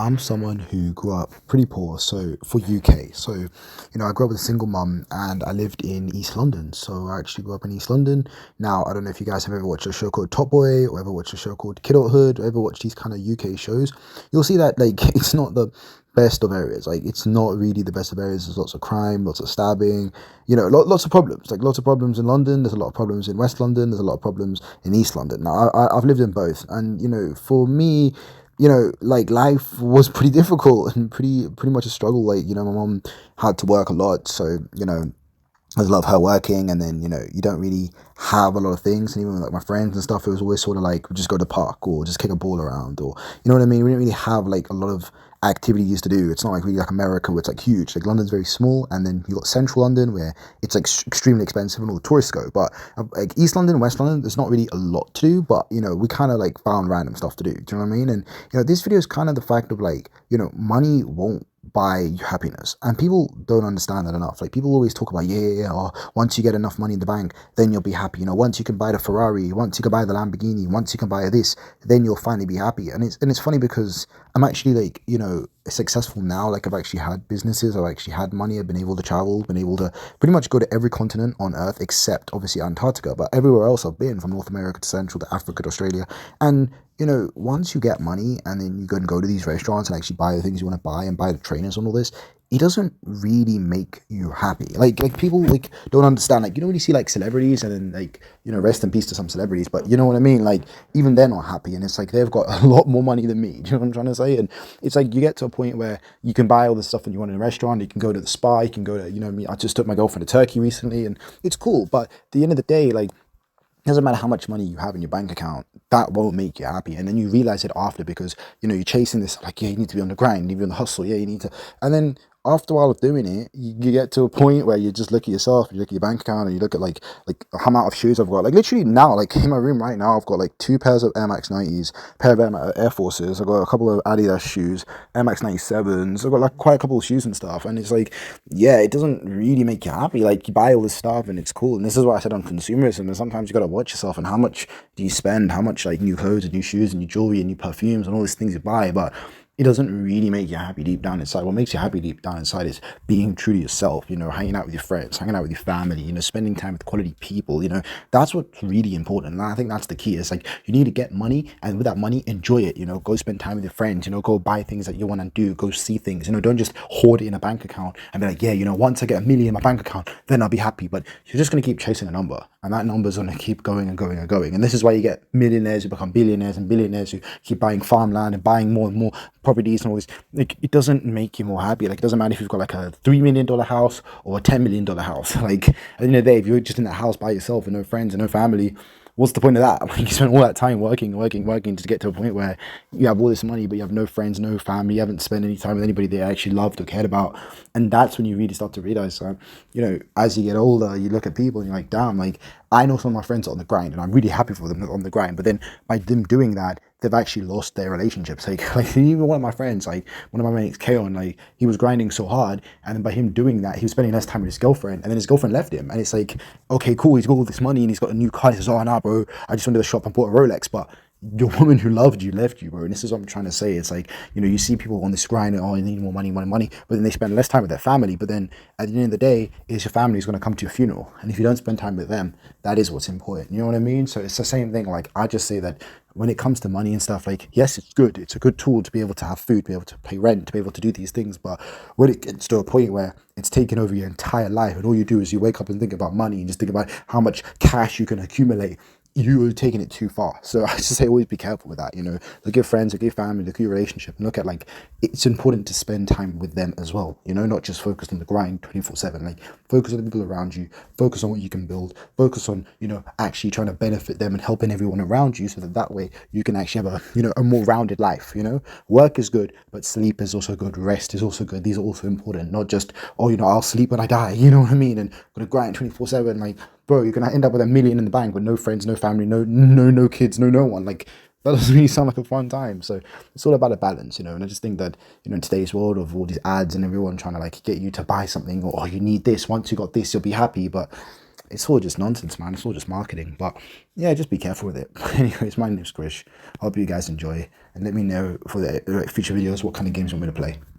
I'm someone who grew up pretty poor, so for UK. So, I grew up with a single mum and I lived in East London. So I actually grew up in East London. Now, I don't know if you guys have ever watched a show called Top Boy or ever watched a show called Kidulthood or ever watched these kind of UK shows. You'll see that like it's not the best of areas. Like it's not really the best of areas. There's lots of crime, lots of stabbing, lots of problems. Like lots of problems in London. There's a lot of problems in West London. There's a lot of problems in East London. Now, I've lived in both, and for me, like life was pretty difficult and pretty much a struggle. Like, my mom had to work a lot, so there's a lot of her working, and then you don't really have a lot of things. And even with, like, my friends and stuff, it was always sort of like, we just go to the park or just kick a ball around, or you know what I mean. We didn't really have like a lot of activities to do. It's not like really like America where it's like huge. Like London's very small, and then you got central London where it's like extremely expensive and all the tourists go. But like East London, West London, there's not really a lot to do. But we kind of like found random stuff to do. Do you know what I mean? And this video is kind of the fact of like money won't buy you happiness, and people don't understand that enough. Like people always talk about, or once you get enough money in the bank, then you'll be happy. Once you can buy the Ferrari, once you can buy the Lamborghini, once you can buy this, then you'll finally be happy. And it's funny because I'm actually like successful now. Like I've actually had businesses, I've actually had money, I've been able to travel, been able to pretty much go to every continent on earth except obviously Antarctica, but everywhere else I've been, from North America to Central to Africa to Australia. And once you get money and then you go to these restaurants and actually buy the things you want to buy and buy the trainers and all this, it doesn't really make you happy. Like people like don't understand. Like when you see like celebrities and then like rest in peace to some celebrities, but you know what I mean. Like even they're not happy, and it's like they've got a lot more money than me. Do you know what I'm trying to say? And it's like you get to a point where you can buy all the stuff that you want in a restaurant. You can go to the spa. You can go to I just took my girlfriend to Turkey recently, and it's cool. But at the end of the day, like, it doesn't matter how much money you have in your bank account, that won't make you happy. And then you realize it after, because you're chasing this, like, yeah, you need to be on the grind, you need to be on the hustle, yeah, you need to. And then after a while of doing it, you get to a point where you just look at yourself, you look at your bank account, and you look at like how amount of shoes I've got. Like literally now, like in my room right now, I've got like 2 pairs of Air Max 90s, pair of Air Forces, I've got a couple of Adidas shoes, Air Max 97s, I've got like quite a couple of shoes and stuff. And it's like, yeah, it doesn't really make you happy. Like you buy all this stuff and it's cool. And this is what I said on consumerism, and sometimes you got to watch yourself and how much do you spend, how much like new clothes and new shoes and new jewelry and new perfumes and all these things you buy. But it doesn't really make you happy deep down inside. What makes you happy deep down inside is being true to yourself, hanging out with your friends, hanging out with your family, spending time with quality people, that's what's really important. And I think that's the key. It's like you need to get money, and with that money, enjoy it, go spend time with your friends, go buy things that you want to do, go see things, don't just hoard it in a bank account and be like, yeah, once I get 1 million in my bank account, then I'll be happy. But you're just going to keep chasing a number, and that number's going to keep going and going and going. And this is why you get millionaires who become billionaires and billionaires who keep buying farmland and buying more and more properties and all this. Like it doesn't make you more happy. Like it doesn't matter if you've got like a $3 million house or a $10 million house. Like at the end of the day, if you're just in that house by yourself with no friends and no family, what's the point of that? Like you spend all that time working to get to a point where you have all this money, but you have no friends, no family, you haven't spent any time with anybody that you actually loved or cared about. And that's when you really start to realize that, as you get older, you look at people and you're like, damn, like I know some of my friends are on the grind and I'm really happy for them on the grind. But then by them doing that, they've actually lost their relationships. Like even one of my friends, like one of my mates, Keon, like he was grinding so hard, and then by him doing that, he was spending less time with his girlfriend, and then his girlfriend left him. And it's like, okay, cool, he's got all this money and he's got a new car. He says, oh, nah, bro, I just went to the shop and bought a Rolex. But your woman who loved you left you, bro. And this is what I'm trying to say. It's like, you see people on this grind and, oh, they need more money, but then they spend less time with their family. But then at the end of the day, is your family is going to come to your funeral. And if you don't spend time with them, that is what's important. You know what I mean? So it's the same thing. Like, I just say that when it comes to money and stuff, like, yes, it's good. It's a good tool to be able to have food, to be able to pay rent, to be able to do these things. But when it gets to a point where it's taken over your entire life, and all you do is you wake up and think about money and just think about how much cash you can accumulate, you're taking it too far. So I just say always be careful with that. Look at your friends, look at your family, look at your relationship, and look at, like, it's important to spend time with them as well, not just focus on the grind 24/7. Like, focus on the people around you, focus on what you can build, focus on actually trying to benefit them and helping everyone around you, so that way you can actually have a more rounded life. Work is good, but sleep is also good, rest is also good. These are also important, not just, oh, I'll sleep when I die, you know what I mean, and gonna grind 24/7. Like, bro, you're gonna end up with 1 million in the bank with no friends, no family, no kids, no one. Like, that doesn't really sound like a fun time. So it's all about a balance, and I just think that, in today's world of all these ads and everyone trying to like get you to buy something, or, oh, you need this, once you got this you'll be happy, but it's all just nonsense, man. It's all just marketing. But yeah, just be careful with it. Anyways, my name's Krish. Hope you guys enjoy, and let me know for the future videos what kind of games you want me to play.